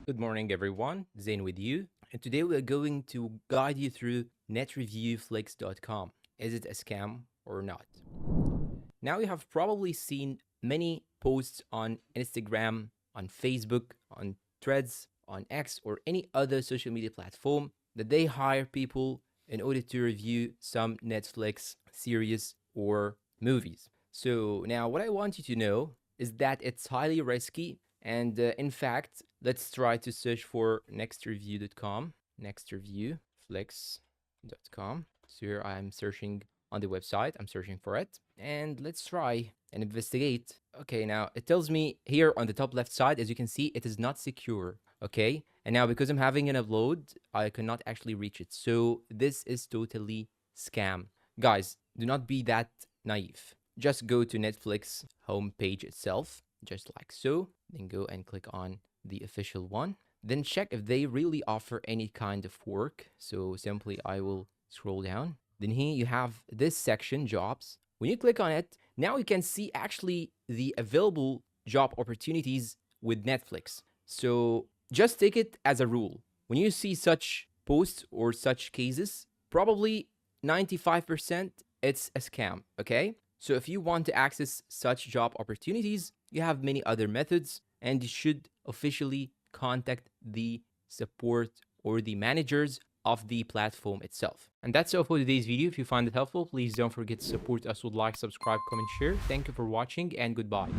Good morning, everyone. Zain with you. And today we are going to guide you through netreviewflix.com. Is it a scam or not? Now, you have probably seen many posts on Instagram, on Facebook, on Threads, on X, or any other social media platform that they hire people in order to review some Netflix series or movies. So, now what I want you to know is that it's highly risky. And in fact, let's try to search for nextreview.com, nextreviewflix.com. So here I'm searching on the website, I'm searching for it. And let's try and investigate. Okay, now it tells me here on the top left side, as you can see, it is not secure. Okay, and now because I'm having an upload, I cannot actually reach it. So this is totally scam. Guys, do not be that naive. Just go to Netflix homepage itself, just like so. Then go and click on the official one. Then check if they really offer any kind of work. So simply I will scroll down. Then here you have this section, jobs. When you click on it, now you can see actually the available job opportunities with Netflix. So just take it as a rule. When you see such posts or such cases, probably 95% it's a scam, okay? So if you want to access such job opportunities, you have many other methods and you should officially contact the support or the managers of the platform itself. And that's all for today's video. If you find it helpful, please don't forget to support us with like, subscribe, comment, share. Thank you for watching and goodbye.